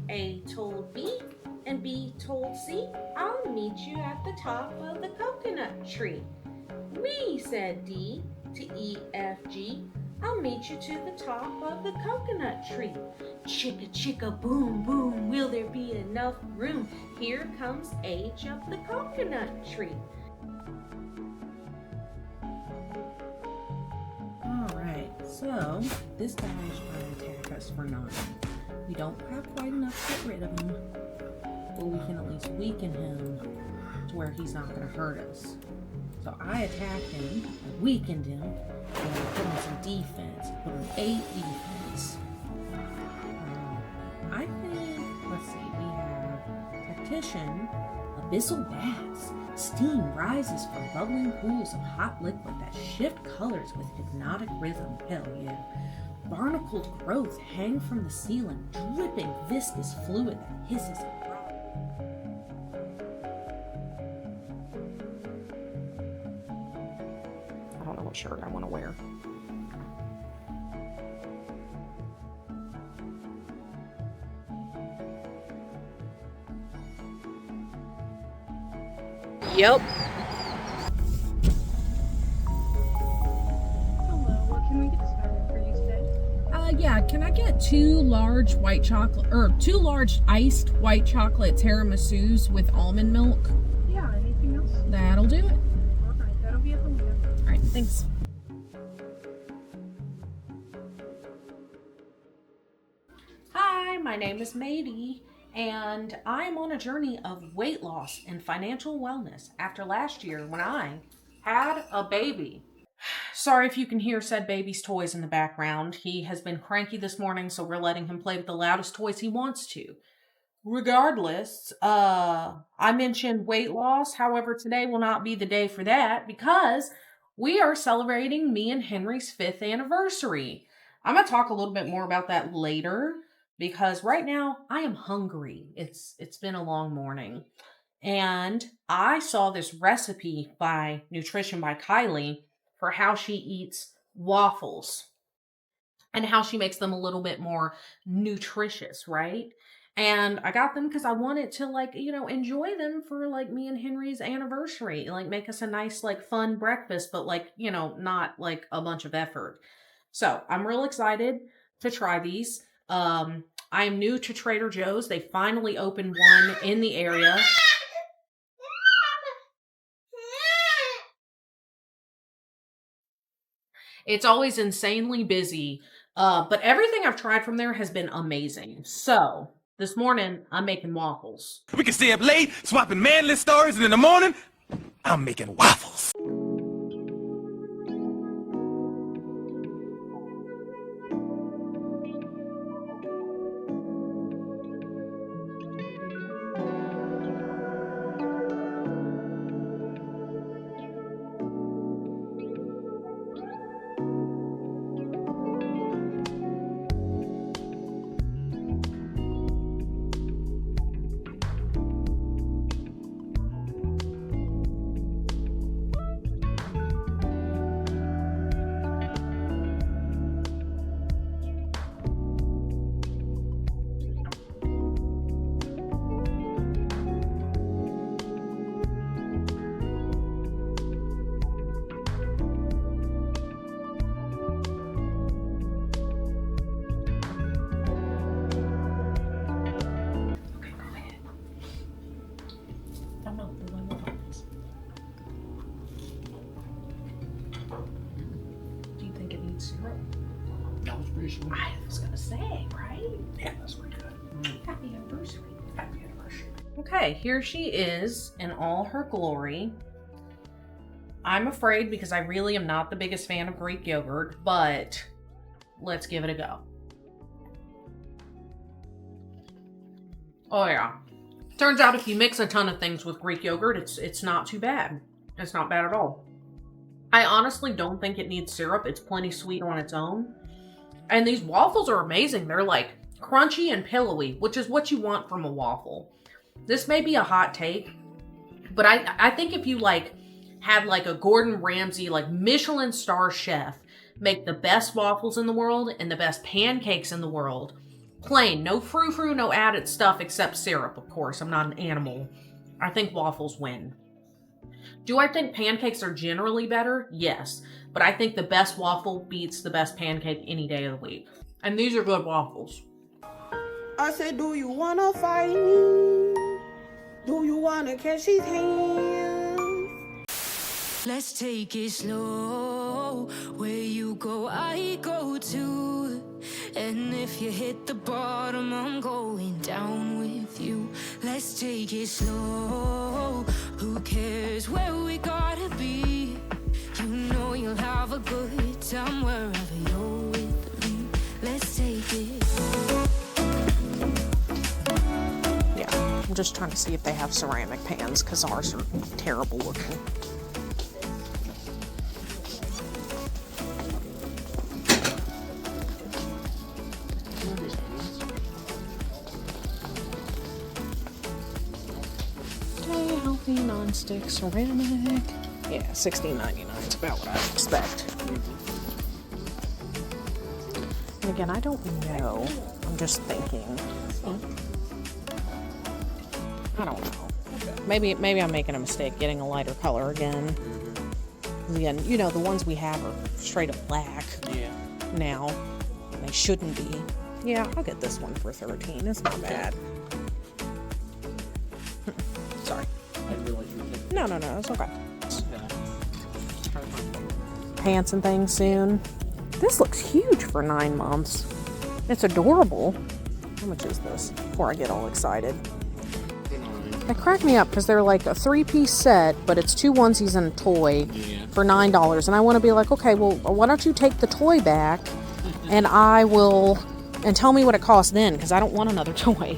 A told B and B told C, I'll meet you at the top of the coconut tree. Me, said D to E, F, G, I'll meet you to the top of the coconut tree. Chicka, chicka, boom, boom, will there be enough room? Here comes H up the coconut tree. Alright, so this guy is trying to attack us for 9. We don't have quite enough to get rid of him, but we can at least weaken him to where he's not going to hurt us. So I attacked him, I weakened him, and I put him some defense. Put him 8 defense. I think, let's see, we have Tactician, Abyssal Baths. Steam rises from bubbling pools of hot liquid that shift colors with hypnotic rhythm. Hell yeah. Barnacled growth hang from the ceiling, dripping viscous fluid that hisses and froths. I don't know what shirt I want to wear. Yep. Hello, what can we get started for you today? Yeah, can I get 2 large white chocolate, or 2 large iced white chocolate tiramisus with almond milk? Yeah, anything else? That'll do it. Alright, that'll be at the window. Alright, thanks. Hi, my name is Maddie, and I'm on a journey of weight loss and financial wellness after last year when I had a baby. Sorry if you can hear said baby's toys in the background. He has been cranky this morning, so we're letting him play with the loudest toys he wants to. Regardless, I mentioned weight loss. However, today will not be the day for that because we are celebrating me and Henry's 5th anniversary. I'm going to talk a little bit more about that later because right now I am hungry. It's been a long morning. And I saw this recipe by Nutrition by Kylie for how she eats waffles and how she makes them a little bit more nutritious, right? And I got them because I wanted to, like, enjoy them for, like, me and Henry's anniversary. Like, make us a nice, like, fun breakfast, but, like, not, like, a bunch of effort. So, I'm real excited to try these. I am new to Trader Joe's. They finally opened one in the area. It's always insanely busy, but everything I've tried from there has been amazing. So, this morning, I'm making waffles. We can stay up late, swapping manly stories, and in the morning, I'm making waffles. I was gonna say, right? Yeah, that's pretty good. Happy anniversary. Happy anniversary. Okay, here she is in all her glory. I'm afraid because I really am not the biggest fan of Greek yogurt, but let's give it a go. Oh yeah. Turns out if you mix a ton of things with Greek yogurt, it's not too bad. It's not bad at all. I honestly don't think it needs syrup. It's plenty sweet on its own. And these waffles are amazing. They're like crunchy and pillowy, which is what you want from a waffle. This may be a hot take, but I think if you like had like a Gordon Ramsay, like Michelin star chef make the best waffles in the world and the best pancakes in the world, Plain, no frou-frou, no added stuff except syrup, of course. I'm not an animal. I think waffles win. Do I think pancakes are generally better? Yes. But I think the best waffle beats the best pancake any day of the week. And these are good waffles. I said, do you wanna fight me? Do you wanna catch his hands? Let's take it slow. Where you go, I go too. And if you hit the bottom, I'm going down with you. Let's take it slow. Who cares where we gotta be? You know you'll have a good time wherever you're with me. Let's take it. Yeah, I'm just trying to see if they have ceramic pans because ours are terrible looking. Okay, healthy non-stick ceramic. Yeah, $16.99 is about what I expect. And again, I don't know. I'm just thinking. I don't know. Maybe I'm making a mistake getting a lighter color again. Again, you know, the ones we have are straight up black now. And they shouldn't be. Yeah, I'll get this one for $13. It's not bad. Sorry. No, it's okay. Pants and things soon. This looks huge for 9 months. It's adorable. How much is this? Before I get all excited. They crack me up because they're like a 3-piece set, but it's 2 onesies and a toy for $9. And I want to be like, okay, well, why don't you take the toy back and and tell me what it costs then, because I don't want another toy.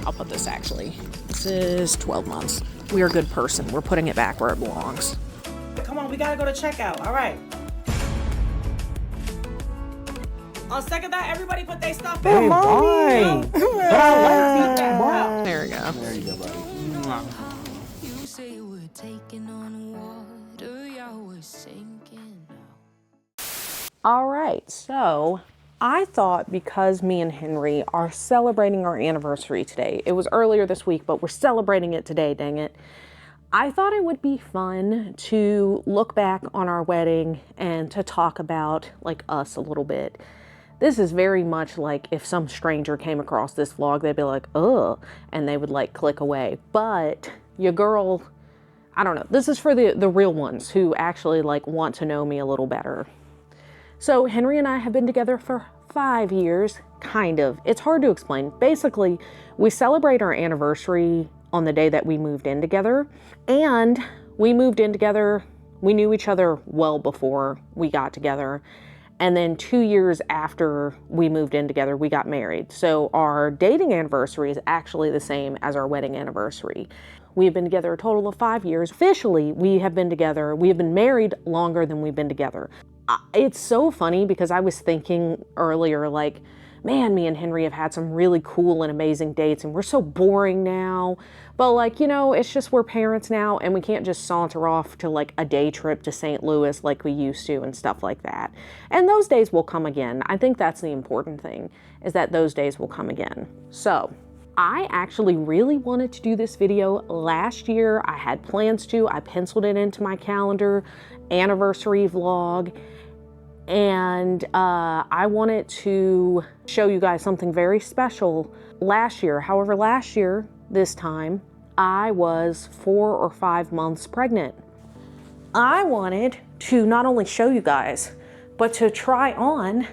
I'll put this actually. This is 12 months. We are a good person. We're putting it back where it belongs. Come on, we gotta go to checkout. All right. On second thought, everybody put their stuff in. Hey, why? There we go. There you go, buddy. You say we're taking on water, yeah, we're sinking now. All right, so I thought because me and Henry are celebrating our anniversary today, it was earlier this week, but we're celebrating it today, dang it. I thought it would be fun to look back on our wedding and to talk about like us a little bit. This is very much like if some stranger came across this vlog, they'd be like, ugh, and they would like click away. But your girl, I don't know, this is for the real ones who actually like want to know me a little better. So Henry and I have been together for 5 years, kind of. It's hard to explain. Basically, we celebrate our anniversary on the day that we moved in together. And we moved in together, we knew each other well before we got together. And then 2 years after we moved in together, we got married. So our dating anniversary is actually the same as our wedding anniversary. We have been together a total of 5 years. Officially, we have been married longer than we've been together. It's so funny because I was thinking earlier, like, man, me and Henry have had some really cool and amazing dates and we're so boring now. But like, you know, it's just we're parents now and we can't just saunter off to like a day trip to St. Louis like we used to and stuff like that. And those days will come again. I think that's the important thing, is that those days will come again. So I actually really wanted to do this video last year. I had plans to. I penciled it into my calendar, anniversary vlog. And I wanted to show you guys something very special last year. However, last year, this time, I was 4 or 5 months pregnant. I wanted to not only show you guys, but to try on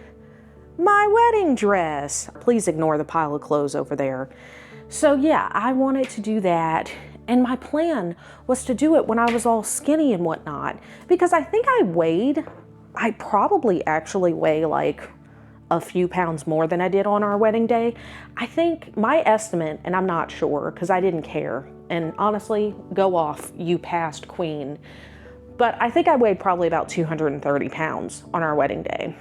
my wedding dress. Please ignore the pile of clothes over there. So yeah, I wanted to do that. And my plan was to do it when I was all skinny and whatnot, because I think I probably actually weigh like a few pounds more than I did on our wedding day. I think my estimate, and I'm not sure because I didn't care, and honestly, go off, you past queen, but I think I weighed probably about 230 pounds on our wedding day.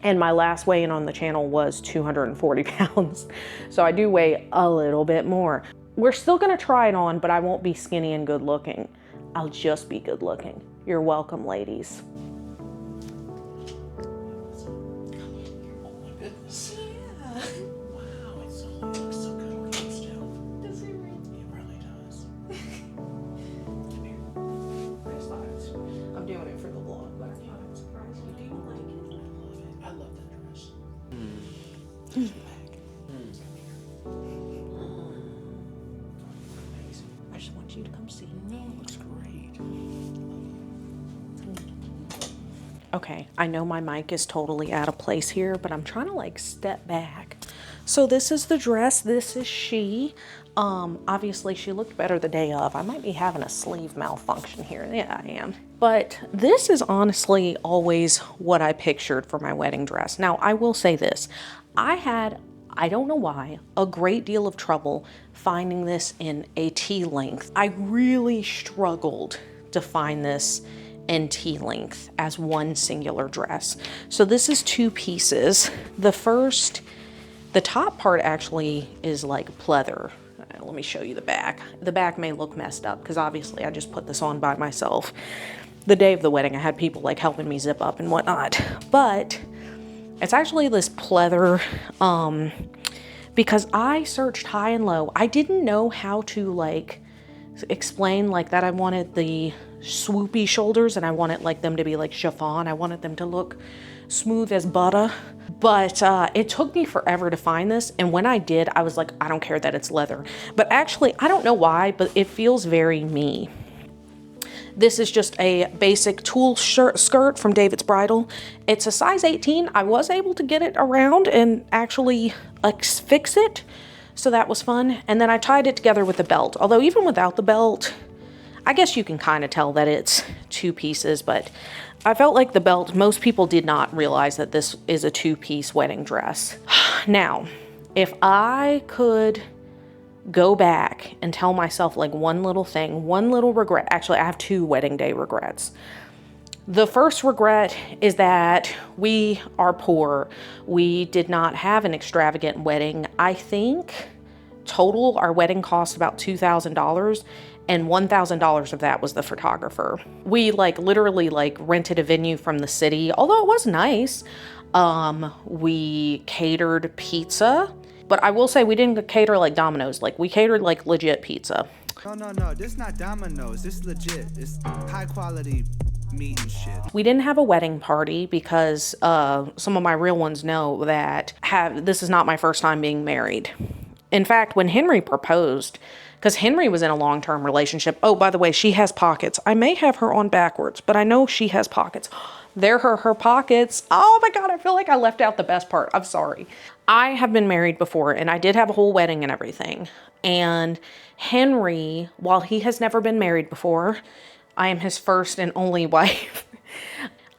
And my last weigh-in on the channel was 240 pounds. So I do weigh a little bit more. We're still gonna try it on, but I won't be skinny and good looking. I'll just be good looking. You're welcome, ladies. I just want you to come see. No, it looks great. Okay, I know my mic is totally out of place here, but I'm trying to like step back. So this is the dress, this is she. Obviously she looked better the day of. I might be having a sleeve malfunction here. Yeah, I am. But this is honestly always what I pictured for my wedding dress. Now, I will say this. I had, I don't know why, a great deal of trouble finding this in a T length. I really struggled to find this in T length as one singular dress. So this is 2 pieces. The top part actually is like pleather. Let me show you the back. The back may look messed up because obviously I just put this on by myself. The day of the wedding, I had people like helping me zip up and whatnot. But it's actually this pleather, because I searched high and low. I didn't know how to like explain like that I wanted the swoopy shoulders and I wanted like them to be like chiffon. I wanted them to look smooth as butter. But it took me forever to find this. And when I did, I was like, I don't care that it's leather. But actually, I don't know why, but it feels very me. This is just a basic tulle skirt from David's Bridal. It's a size 18. I was able to get it around and actually fix it. So that was fun. And then I tied it together with the belt. Although even without the belt, I guess you can kind of tell that it's 2 pieces, but I felt like the belt, most people did not realize that this is a 2-piece wedding dress. Now, if I could go back and tell myself like one little thing, one little regret, actually I have 2 wedding day regrets. The first regret is that we are poor. We did not have an extravagant wedding. I think total our wedding cost about $2,000. And $1,000 of that was the photographer. We like literally like rented a venue from the city, although it was nice. We catered pizza, but I will say we didn't cater like Domino's. Like we catered like legit pizza. No, this not Domino's. This legit. It's high quality meat and shit. We didn't have a wedding party because some of my real ones know that this is not my first time being married. In fact, when Henry proposed, because Henry was in a long-term relationship. Oh, by the way, she has pockets. I may have her on backwards, but I know she has pockets. There are her pockets. Oh my God, I feel like I left out the best part. I'm sorry. I have been married before and I did have a whole wedding and everything. And Henry, while he has never been married before, I am his first and only wife.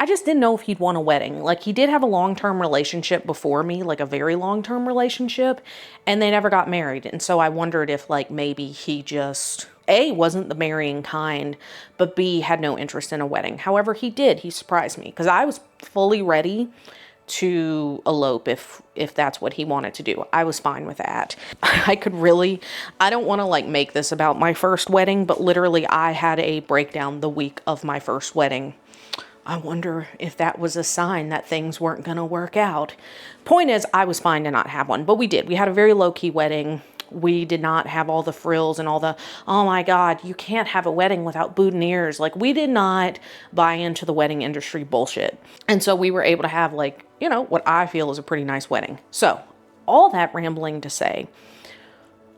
I just didn't know if he'd want a wedding. Like he did have a long-term relationship before me, like a very long-term relationship, and they never got married. And so I wondered if like maybe he just A, wasn't the marrying kind, but B, had no interest in a wedding. However, he did. He surprised me because I was fully ready to elope if that's what he wanted to do. I was fine with that. I don't want to like make this about my first wedding, but literally I had a breakdown the week of my first wedding. I wonder if that was a sign that things weren't going to work out. Point is, I was fine to not have one, but we did. We had a very low-key wedding. We did not have all the frills and all the, oh my God, you can't have a wedding without boutonnieres. Like we did not buy into the wedding industry bullshit. And so we were able to have like, you know, what I feel is a pretty nice wedding. So all that rambling to say,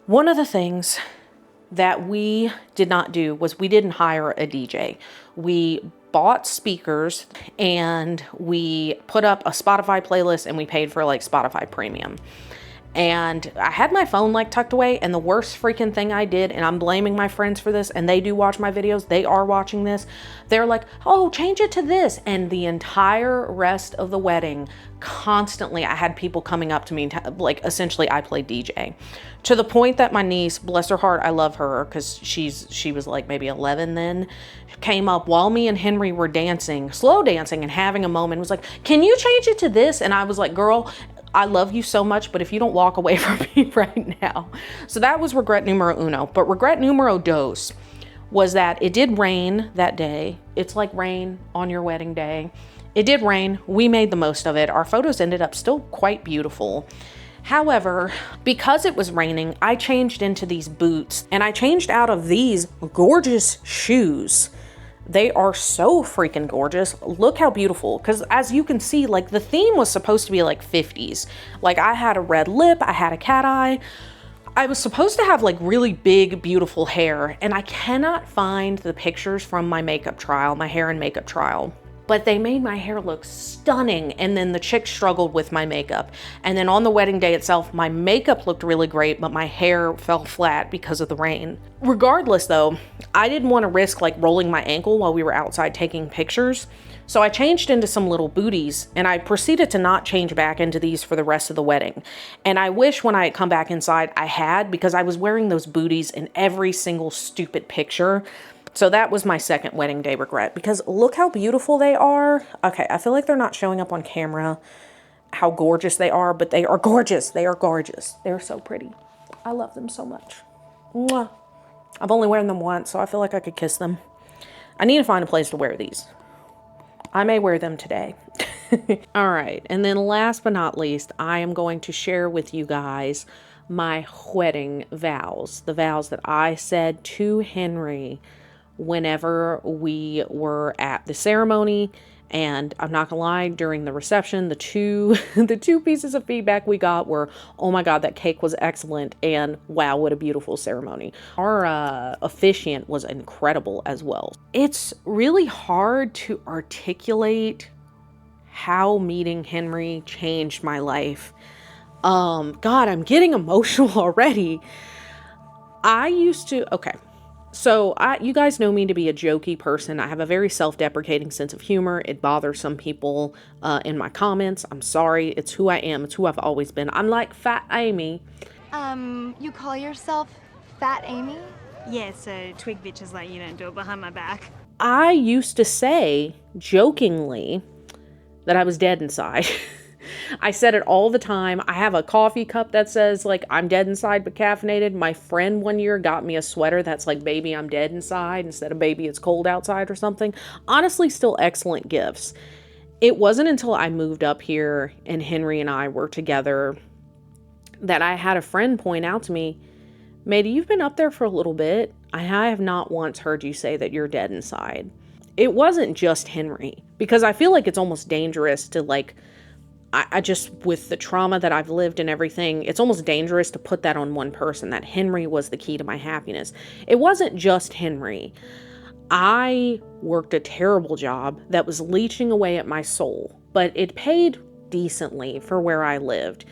one of the things that we did not do was we didn't hire a DJ. We bought speakers and we put up a Spotify playlist and we paid for like Spotify Premium. And I had my phone like tucked away, and the worst freaking thing I did, and I'm blaming my friends for this, and they do watch my videos, they are watching this. They're like, oh, change it to this. And the entire rest of the wedding, constantly I had people coming up to me, like essentially I played DJ. To the point that my niece, bless her heart, I love her because she was like maybe 11 then, came up while me and Henry were dancing, slow dancing and having a moment, was like, can you change it to this? And I was like, girl, I love you so much, but if you don't walk away from me right now. So that was regret numero uno. But regret numero dos was that it did rain that day. It's like rain on your wedding day. It did rain. We made the most of it. Our photos ended up still quite beautiful. However, because it was raining, I changed into these boots and I changed out of these gorgeous shoes They are so freaking gorgeous. Look how beautiful. Because as you can see, like the theme was supposed to be like 50s. Like I had a red lip, I had a cat eye. I was supposed to have like really big, beautiful hair. And I cannot find the pictures from my makeup trial, my hair and makeup trial. But they made my hair look stunning. And then the chick struggled with my makeup. And then on the wedding day itself, my makeup looked really great, but my hair fell flat because of the rain. Regardless though, I didn't want to risk like rolling my ankle while we were outside taking pictures. So I changed into some little booties, and I proceeded to not change back into these for the rest of the wedding. And I wish when I had come back inside I had, because I was wearing those booties in every single stupid picture. So that was my second wedding day regret, because look how beautiful they are. Okay, I feel like they're not showing up on camera how gorgeous they are, but they are gorgeous. They are gorgeous. They're so pretty. I love them so much. Mwah. I've only worn them once, so I feel like I could kiss them. I need to find a place to wear these. I may wear them today. All right, and then last but not least, I am going to share with you guys my wedding vows. The vows that I said to Henry whenever we were at the ceremony. And I'm not gonna lie, during the reception, the two pieces of feedback we got were, oh my God, that cake was excellent, and wow, what a beautiful ceremony. Our officiant was incredible as well. It's really hard to articulate how meeting Henry changed my life. God, I'm getting emotional already. So you guys know me to be a jokey person. I have a very self-deprecating sense of humor. It bothers some people in my comments. I'm sorry. It's who I am. It's who I've always been. I'm like Fat Amy. You call yourself Fat Amy? Yeah, so twig bitches like you don't do it behind my back. I used to say, jokingly, that I was dead inside. I said it all the time. I have a coffee cup that says, like, I'm dead inside but caffeinated. My friend one year got me a sweater that's like, baby, I'm dead inside, instead of baby, it's cold outside or something. Honestly, still excellent gifts. It wasn't until I moved up here and Henry and I were together that I had a friend point out to me, Maddie, you've been up there for a little bit. I have not once heard you say that you're dead inside. It wasn't just Henry, because I feel like it's almost dangerous to like, I just, with the trauma that I've lived and everything, it's almost dangerous to put that on one person, that Henry was the key to my happiness. It wasn't just Henry. I worked a terrible job that was leeching away at my soul, but it paid decently for where I lived.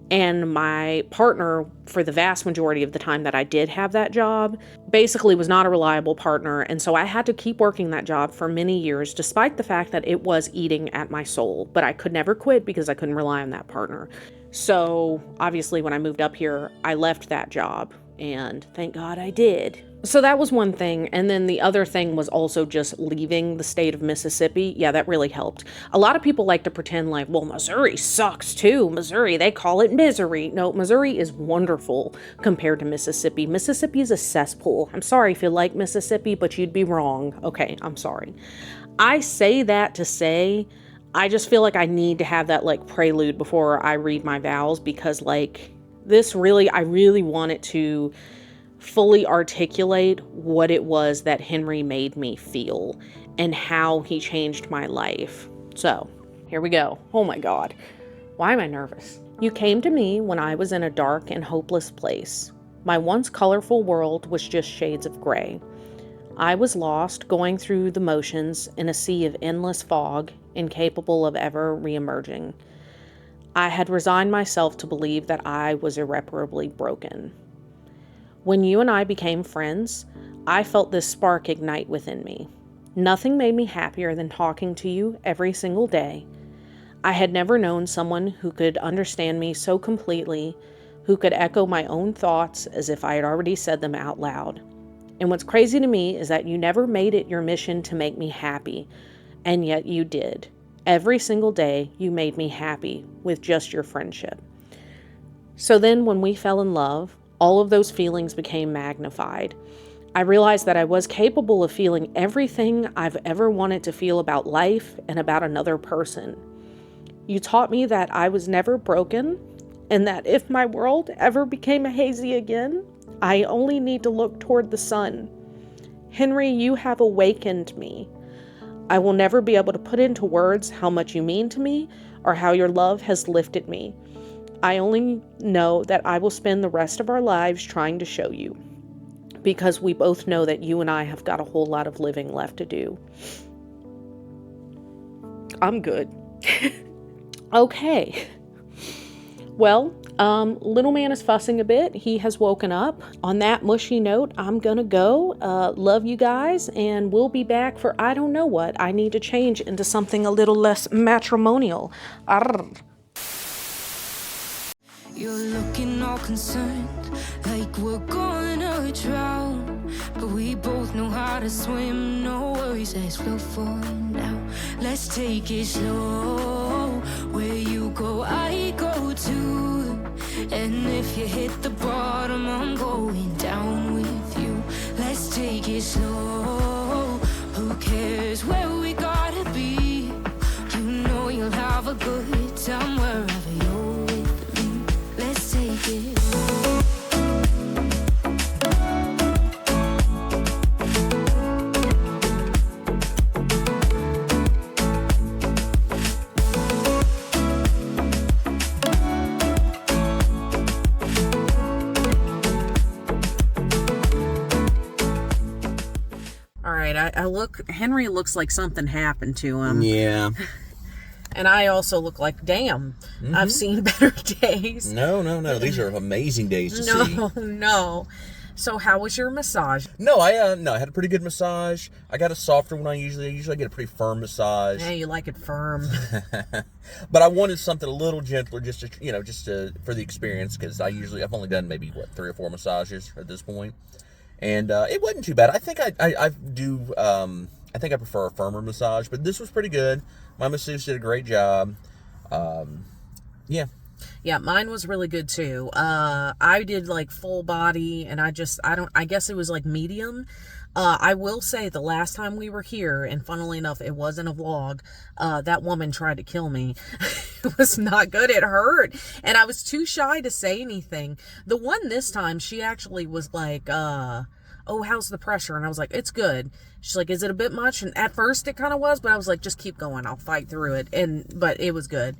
And my partner, for the vast majority of the time that I did have that job, basically was not a reliable partner. And so I had to keep working that job for many years, despite the fact that it was eating at my soul. But I could never quit because I couldn't rely on that partner. So obviously when I moved up here, I left that job. And thank God I did. So that was one thing. And then the other thing was also just leaving the state of Mississippi. Yeah, that really helped. A lot of people like to pretend like, well, Missouri sucks too. Missouri, they call it misery. No, Missouri is wonderful compared to Mississippi. Mississippi is a cesspool. I'm sorry if you like Mississippi, but you'd be wrong. Okay, I'm sorry. I say that to say, I just feel like I need to have that like prelude before I read my vows, because like this really, I really wanted to fully articulate what it was that Henry made me feel and how he changed my life. So here we go. Oh my God. Why am I nervous? You came to me when I was in a dark and hopeless place. My once colorful world was just shades of gray. I was lost, going through the motions in a sea of endless fog, incapable of ever re-emerging. I had resigned myself to believe that I was irreparably broken. When you and I became friends, I felt this spark ignite within me. Nothing made me happier than talking to you every single day. I had never known someone who could understand me so completely, who could echo my own thoughts as if I had already said them out loud. And what's crazy to me is that you never made it your mission to make me happy, and yet you did. Every single day, you made me happy with just your friendship. So then when we fell in love, all of those feelings became magnified. I realized that I was capable of feeling everything I've ever wanted to feel about life and about another person. You taught me that I was never broken, and that if my world ever became hazy again, I only need to look toward the sun. Henry, you have awakened me. I will never be able to put into words how much you mean to me or how your love has lifted me. I only know that I will spend the rest of our lives trying to show you, because we both know that you and I have got a whole lot of living left to do. I'm good. Okay. Well, little man is fussing a bit. He has woken up. On that mushy note, I'm gonna go. Love you guys, and we'll be back for I don't know what. I need to change into something a little less matrimonial. Arr. You're looking all concerned, like we're gonna drown. But we both know how to swim, no worries, let's flow for now. Let's take it slow, where you go, I go too. And if you hit the bottom, I'm going down with you. Let's take it slow, who cares where we gotta be? You know you'll have a good time wherever you're with me. Let's take it. Henry looks like something happened to him. Yeah. And I also look like, damn, I've seen better days. No. These are amazing days to see. No. So how was your massage? No, I had a pretty good massage. I got a softer one. I usually get a pretty firm massage. Yeah, you like it firm. But I wanted something a little gentler, just to for the experience, because I've only done maybe 3 or 4 massages at this point, and it wasn't too bad. I think I think I prefer a firmer massage, but this was pretty good. My masseuse did a great job. Yeah, mine was really good too. I did like full body, and I guess it was like medium. I will say the last time we were here, and funnily enough, it wasn't a vlog, that woman tried to kill me. It was not good. It hurt. And I was too shy to say anything. The one this time, she actually was like, oh, how's the pressure? And I was like, it's good. She's like, is it a bit much? And at first it kind of was, but I was like, just keep going. I'll fight through it. But it was good.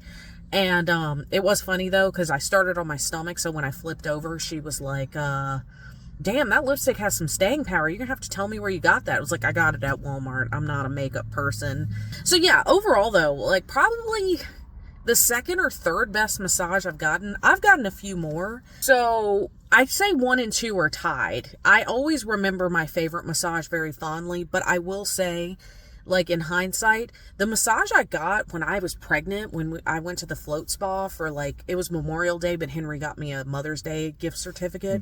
And it was funny though, because I started on my stomach, so when I flipped over, she was like, damn, that lipstick has some staying power. You're gonna have to tell me where you got that. I was like, I got it at Walmart. I'm not a makeup person. So yeah, overall though, like probably the second or third best massage I've gotten. I've gotten a few more. So I'd say 1 and 2 are tied. I always remember my favorite massage very fondly, but I will say, like in hindsight, the massage I got when I was pregnant, when I went to the float spa for it was Memorial Day, but Henry got me a Mother's Day gift certificate.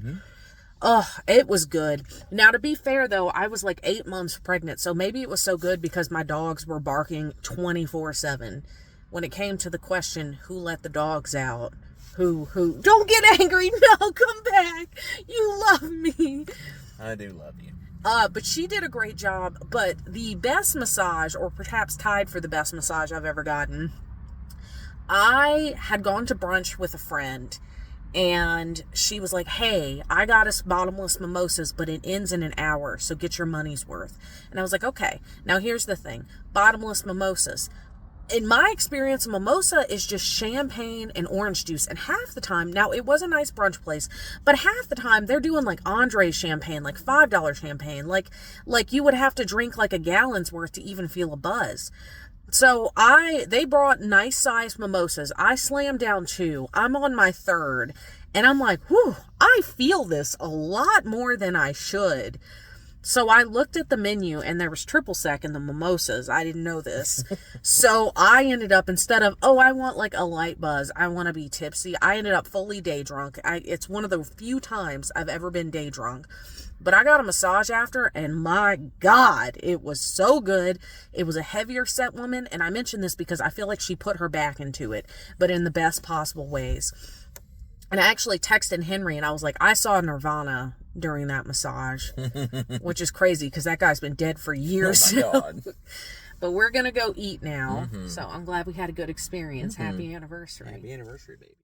Oh, it was good. Now, to be fair though, I was like 8 months pregnant, so maybe it was so good because my dogs were barking 24/7. When it came to the question, who let the dogs out? Who? Don't get angry. No, come back. You love me. I do love you. But she did a great job. But the best massage, or perhaps tied for the best massage I've ever gotten, I had gone to brunch with a friend, and she was like, hey, I got us bottomless mimosas, but it ends in an hour, so get your money's worth. And I was like, okay. Now here's the thing. Bottomless mimosas. In my experience, a mimosa is just champagne and orange juice. And half the time, now it was a nice brunch place, but half the time they're doing like Andre champagne, like $5 champagne. Like you would have to drink like a gallon's worth to even feel a buzz. So they brought nice sized mimosas. I slammed down 2. I'm on my 3rd. And I'm like, whew, I feel this a lot more than I should. So I looked at the menu, and there was triple sec in the mimosas. I didn't know this. So I ended up, instead of, I want like a light buzz, I want to be tipsy, I ended up fully day drunk. It's one of the few times I've ever been day drunk. But I got a massage after, and my God, it was so good. It was a heavier set woman, and I mention this because I feel like she put her back into it, but in the best possible ways. And I actually texted Henry, and I was like, I saw Nirvana during that massage, which is crazy because that guy's been dead for years. Oh my God. But we're gonna go eat now. So I'm glad we had a good experience. Happy anniversary. Happy anniversary, baby.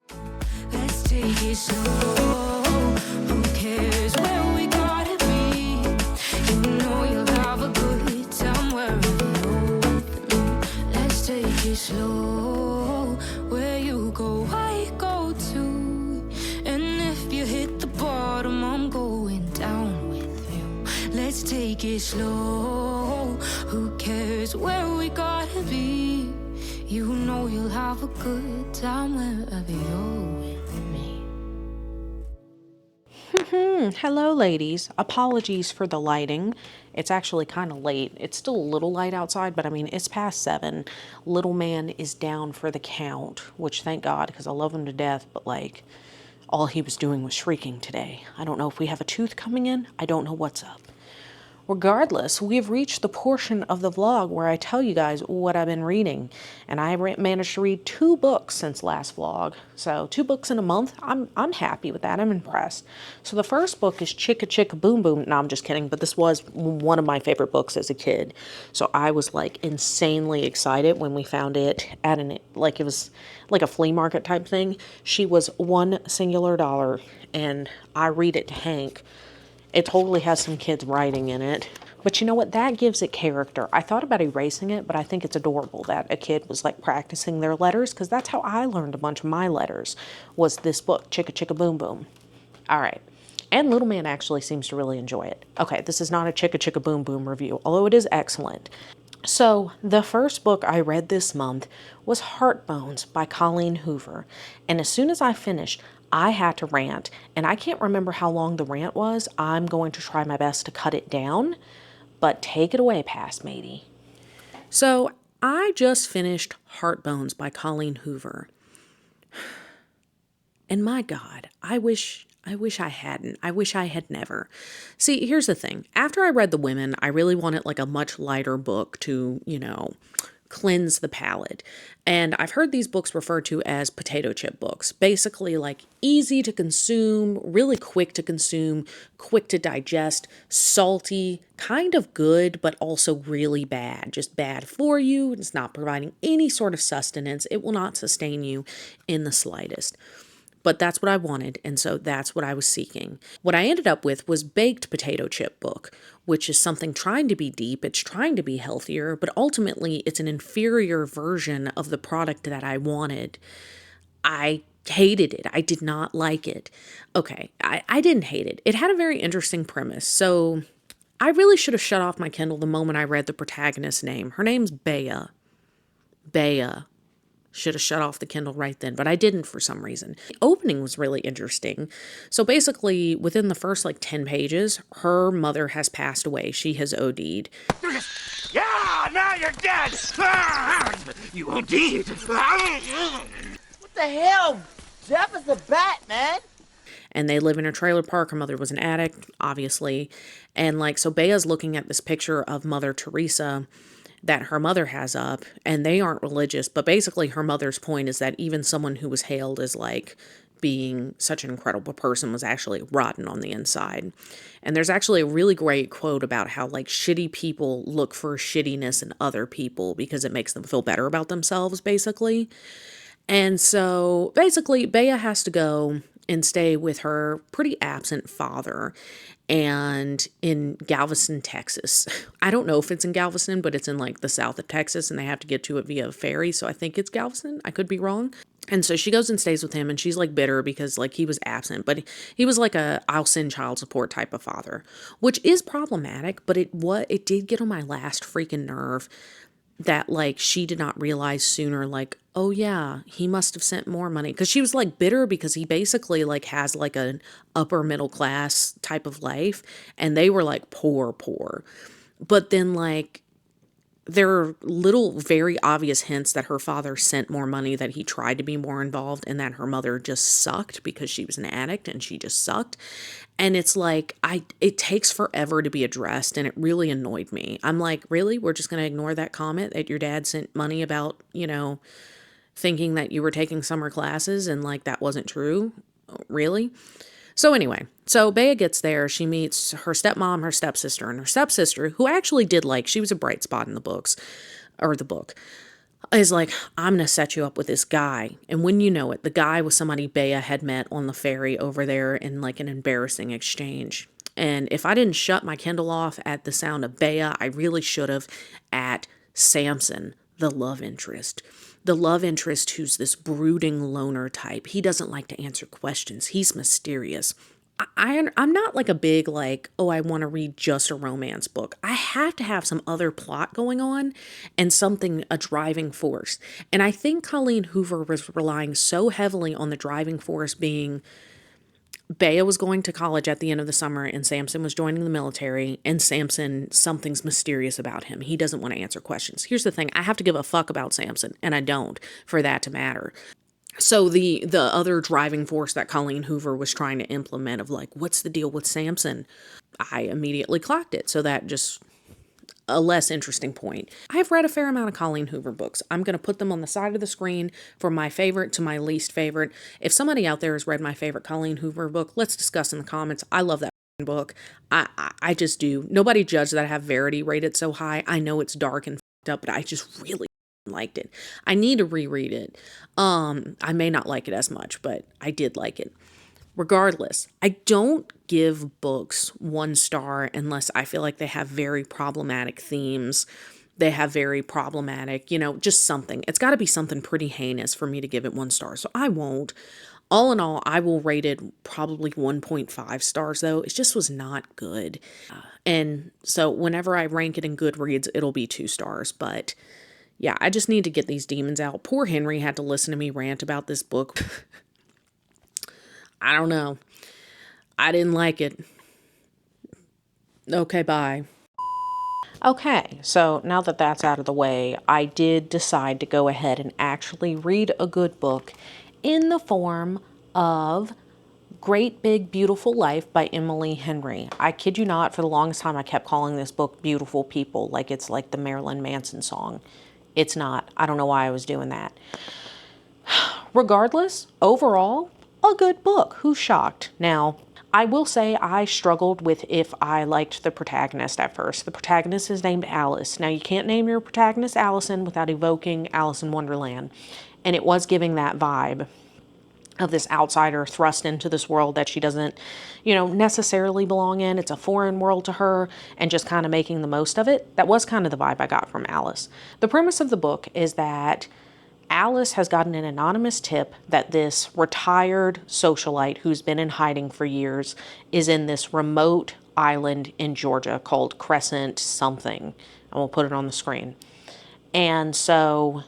Let's take it slow. Who cares where we gotta be? You know you'll have a good time wherever you're with take it slow. Where you go, I go too. And if you hit the bottom, I'm going down with you. Let's take it slow. Who cares where we gotta be? You know you'll have a good time wherever you're with me. Hello, ladies. Apologies for the lighting. It's actually kind of late. It's still a little light outside, but I mean, it's past 7. Little man is down for the count, which thank God, because I love him to death, but like, all he was doing was shrieking today. I don't know if we have a tooth coming in. I don't know what's up. Regardless, we've reached the portion of the vlog where I tell you guys what I've been reading. And I managed to read 2 books since last vlog. So 2 books in a month. I'm happy with that. I'm impressed. So the first book is Chicka Chicka Boom Boom. No, I'm just kidding. But this was one of my favorite books as a kid. So I was like insanely excited when we found it at it was like a flea market type thing. She was $1 singular. And I read it to Hank. It totally has some kids writing in it. But you know what? That gives it character. I thought about erasing it, but I think it's adorable that a kid was like practicing their letters, because that's how I learned a bunch of my letters, was this book, Chicka Chicka Boom Boom. All right. And Little Man actually seems to really enjoy it. Okay, this is not a Chicka Chicka Boom Boom review, although it is excellent. So the first book I read this month was Heartbones by Colleen Hoover. And as soon as I finished, I had to rant, and I can't remember how long the rant was. I'm going to try my best to cut it down, but take it away, past matey. So I just finished Heartbones by Colleen Hoover. And my God, I wish I hadn't. I wish I had never. See, here's the thing. After I read The Women, I really wanted like a much lighter book to, cleanse the palate. And I've heard these books referred to as potato chip books. Basically like easy to consume, really quick to consume, quick to digest, salty, kind of good, but also really bad. Just bad for you. It's not providing any sort of sustenance. It will not sustain you in the slightest. But that's what I wanted, and so that's what I was seeking. What I ended up with was Baked Potato Chip book, which is something trying to be deep, it's trying to be healthier, but ultimately it's an inferior version of the product that I wanted. I hated it. I did not like it. Okay, I didn't hate it. It had a very interesting premise, so I really should have shut off my Kindle the moment I read the protagonist's name. Her name's Bea. Bea. Should have shut off the Kindle right then, but I didn't for some reason. The opening was really interesting. So basically, within the first 10 pages, her mother has passed away. She has OD'd. Yeah, now you're dead! You OD'd! What the hell? Jeff is a bat, man! And they live in a trailer park. Her mother was an addict, obviously. And so Bea's looking at this picture of Mother Teresa that her mother has up, and they aren't religious, but basically her mother's point is that even someone who was hailed as being such an incredible person was actually rotten on the inside. And there's actually a really great quote about how shitty people look for shittiness in other people because it makes them feel better about themselves, basically. And so basically Bea has to go and stay with her pretty absent father and in Galveston, Texas. I don't know if it's in Galveston, but it's in the south of Texas, and they have to get to it via a ferry, so I think it's Galveston. I could be wrong. And so she goes and stays with him, and she's bitter because he was absent, but he was a I'll send child support type of father, which is problematic, but it did get on my last freaking nerve that she did not realize sooner, oh yeah, he must have sent more money, because she was bitter because he basically has an upper middle class type of life, and they were poor, but then there are little very obvious hints that her father sent more money, that he tried to be more involved, and that her mother just sucked because she was an addict and she just sucked. And it's it takes forever to be addressed, and it really annoyed me. I'm really? We're just going to ignore that comment that your dad sent money about, thinking that you were taking summer classes and that wasn't true? Really? So anyway, Bea gets there, she meets her stepmom, her stepsister, and her stepsister, who actually did she was a bright spot in the book, is I'm going to set you up with this guy. And when you know it, the guy was somebody Bea had met on the ferry over there in an embarrassing exchange. And if I didn't shut my Kindle off at the sound of Bea, I really should have at Samson, the love interest. The love interest who's this brooding loner type. He doesn't like to answer questions. He's mysterious. I'm not like a big like, oh, I want to read just a romance book. I have to have some other plot going on and something, a driving force. And I think Colleen Hoover was relying so heavily on the driving force being Bea was going to college at the end of the summer and Samson was joining the military, and Samson, something's mysterious about him. He doesn't want to answer questions. Here's the thing. I have to give a fuck about Samson, and I don't for that to matter. So the other driving force that Colleen Hoover was trying to implement of like, what's the deal with Samson? I immediately clocked it. So that just a less interesting point. I've read a fair amount of Colleen Hoover books. I'm going to put them on the side of the screen from my favorite to my least favorite. If somebody out there has read my favorite Colleen Hoover book, let's discuss in the comments. I love that book. I just do. Nobody judged that I have Verity rated so high. I know it's dark and fucked up, but I just really liked it. I need to reread it. I may not like it as much, but I did like it. Regardless, I don't give books 1 star unless I feel like they have very problematic themes. They have very problematic, just something. It's got to be something pretty heinous for me to give it 1 star. So I won't. All in all, I will rate it probably 1.5 stars though. It just was not good. And so whenever I rank it in Goodreads, it'll be 2 stars. But yeah, I just need to get these demons out. Poor Henry had to listen to me rant about this book. I don't know. I didn't like it. Okay, bye. Okay, so now that that's out of the way, I did decide to go ahead and actually read a good book in the form of Great Big Beautiful Life by Emily Henry. I kid you not, for the longest time I kept calling this book Beautiful People, like it's like the Marilyn Manson song. It's not. I don't know why I was doing that. Regardless, overall, a good book. Who's shocked? Now, I will say I struggled with if I liked the protagonist at first. The protagonist is named Alice. Now, you can't name your protagonist Allison without evoking Alice in Wonderland. And it was giving that vibe of this outsider thrust into this world that she doesn't, necessarily belong in. It's a foreign world to her and just kind of making the most of it. That was kind of the vibe I got from Alice. The premise of the book is that Alice has gotten an anonymous tip that this retired socialite who's been in hiding for years is in this remote island in Georgia called Crescent something. And we'll put it on the screen. And so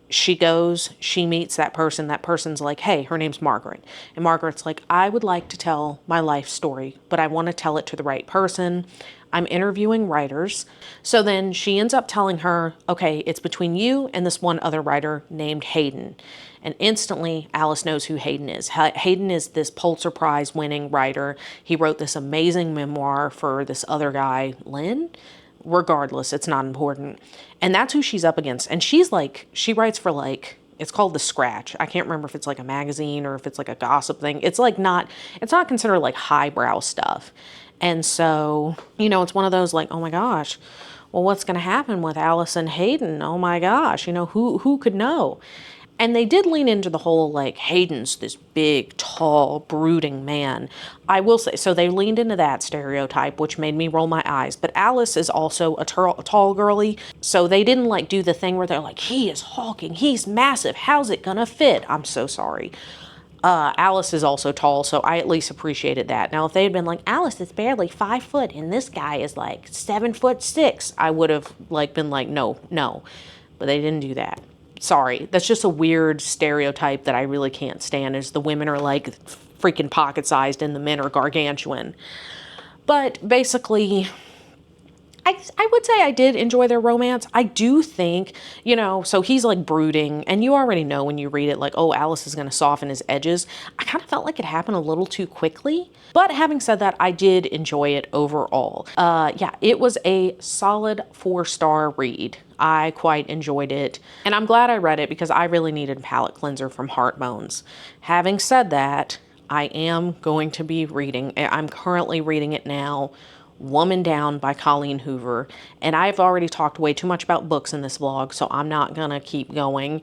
she goes, she meets that person. That person's like, hey, her name's Margaret. And Margaret's like, I would like to tell my life story, but I want to tell it to the right person. I'm interviewing writers. So then she ends up telling her, okay, it's between you and this one other writer named Hayden. And instantly, Alice knows who Hayden is. Hayden is this Pulitzer Prize winning writer. He wrote this amazing memoir for this other guy, Lynn. Regardless, it's not important. And that's who she's up against. And she writes for it's called The Scratch. I can't remember if it's like a magazine or if it's like a gossip thing. It's not considered like highbrow stuff. And so, it's one of those like, oh my gosh, well, what's going to happen with Alice and Hayden? Oh my gosh, who could know? And they did lean into the whole, like, Hayden's this big, tall, brooding man. I will say, so they leaned into that stereotype, which made me roll my eyes. But Alice is also a tall girly. So they didn't, like, do the thing where they're like, he is hulking, he's massive, how's it gonna fit? I'm so sorry. Alice is also tall, so I at least appreciated that. Now, if they had been like, Alice is barely 5 foot, and this guy is, like, 7'6", I would have, like, been like, no. But they didn't do that. Sorry, that's just a weird stereotype that I really can't stand, is the women are like freaking pocket-sized and the men are gargantuan. But basically, I would say I did enjoy their romance. I do think, so he's like brooding, and you already know when you read it, like, oh, Alice is going to soften his edges. I kind of felt like it happened a little too quickly. But having said that, I did enjoy it overall. It was a solid 4-star read. I quite enjoyed it. And I'm glad I read it because I really needed a palate cleanser from Heartbones. Having said that, I am going to be I'm currently reading it now, Woman Down by Colleen Hoover. And I've already talked way too much about books in this vlog, so I'm not gonna keep going.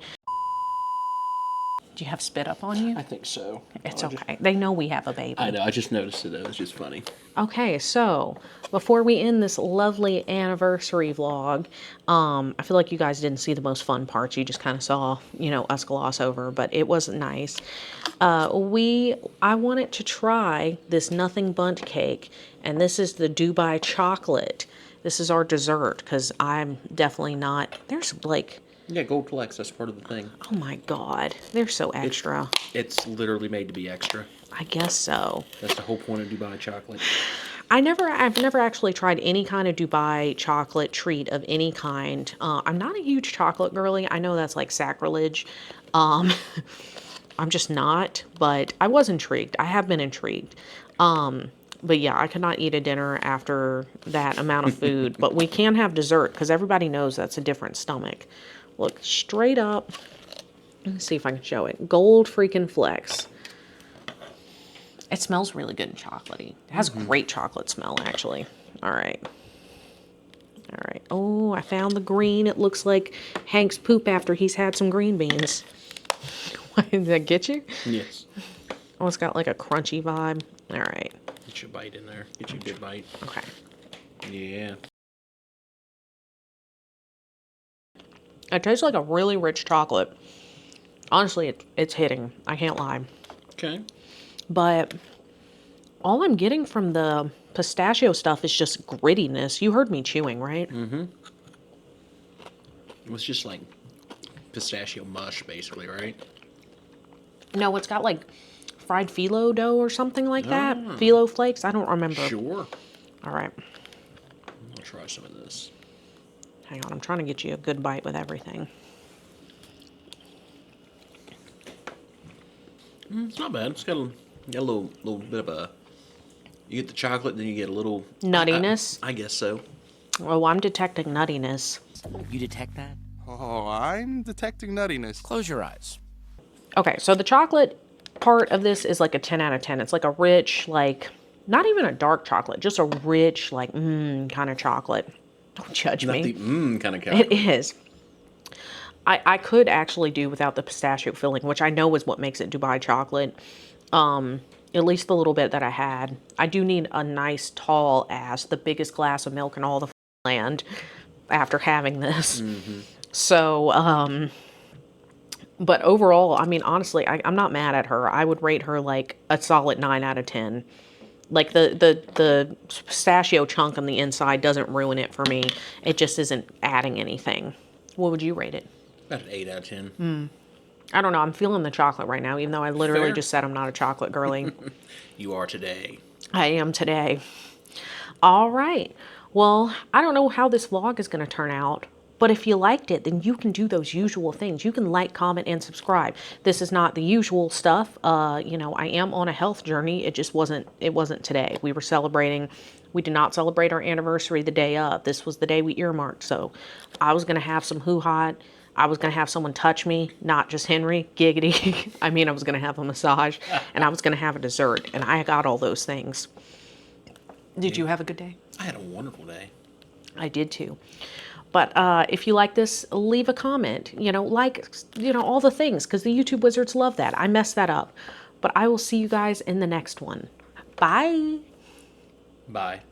Do you have spit up on you? I think so. It's okay. They know we have a baby. I know. I just noticed it. It was just funny. Okay, so before we end this lovely anniversary vlog, I feel like you guys didn't see the most fun parts. You just kind of saw, you know, us gloss over, but it was nice. I wanted to try this Nothing Bundt cake, and this is the Dubai chocolate. This is our dessert, because I'm definitely not, there's like... Yeah, gold collects. That's part of the thing. Oh my God, they're so extra. It's literally made to be extra. I guess so. That's the whole point of Dubai chocolate. I've never actually tried any kind of Dubai chocolate treat of any kind. I'm not a huge chocolate girly. I know that's like sacrilege. I'm just not, but I was intrigued. I have been intrigued. But yeah, I could not eat a dinner after that amount of food, but we can have dessert because everybody knows that's a different stomach. Look, straight up, let me see if I can show it. Gold freaking flecks. It smells really good and chocolatey. It has great chocolate smell, actually. All right. All right. Oh, I found the green. It looks like Hank's poop after he's had some green beans. Did that get you? Yes. Oh, it's got like a crunchy vibe. All right. Get your bite in there. Get you a good bite. Okay. Yeah. It tastes like a really rich chocolate. Honestly, it's hitting. I can't lie. Okay. But all I'm getting from the pistachio stuff is just grittiness. You heard me chewing, right? Mm-hmm. It was just like pistachio mush, basically, right? No, it's got like fried phyllo dough or something like that. Phyllo flakes. I don't remember. Sure. All right. I'll try some of this. Hang on. I'm trying to get you a good bite with everything. It's not bad. It's got a little bit of a... You get the chocolate, then you get a little... Nuttiness? I guess so. Oh, I'm detecting nuttiness. You detect that? Oh, I'm detecting nuttiness. Close your eyes. Okay, so the chocolate part of this is like a 10 out of 10. It's like a rich, like... Not even a dark chocolate. Just a rich, like, kind of chocolate. Don't judge me. Not the kind of chocolate. It is. I could actually do without the pistachio filling, which I know is what makes it Dubai chocolate. At least the little bit that I had. I do need a nice tall ass, the biggest glass of milk in all the land after having this. Mm-hmm. So, but overall, I mean, honestly, I'm not mad at her. I would rate her like a solid 9 out of 10. Like the pistachio chunk on the inside doesn't ruin it for me. It just isn't adding anything. What would you rate it? About an 8 out of 10. I don't know. I'm feeling the chocolate right now, even though I literally Fair. just said I'm not a chocolate girly. You are today. I am today. All right. Well, I don't know how this vlog is going to turn out, but if you liked it, then you can do those usual things. You can like, comment, and subscribe. This is not the usual stuff. You know, I am on a health journey. It just wasn't today. We were celebrating. We did not celebrate our anniversary the day of. This was the day we earmarked. So I was going to have some hoo-ha. I was going to have someone touch me, not just Henry, giggity. I mean, I was going to have a massage, and I was going to have a dessert, and I got all those things. Did you have a good day? I had a wonderful day. I did too. But if you like this, leave a comment. You know, like, you know, all the things, because the YouTube wizards love that. I messed that up. But I will see you guys in the next one. Bye. Bye.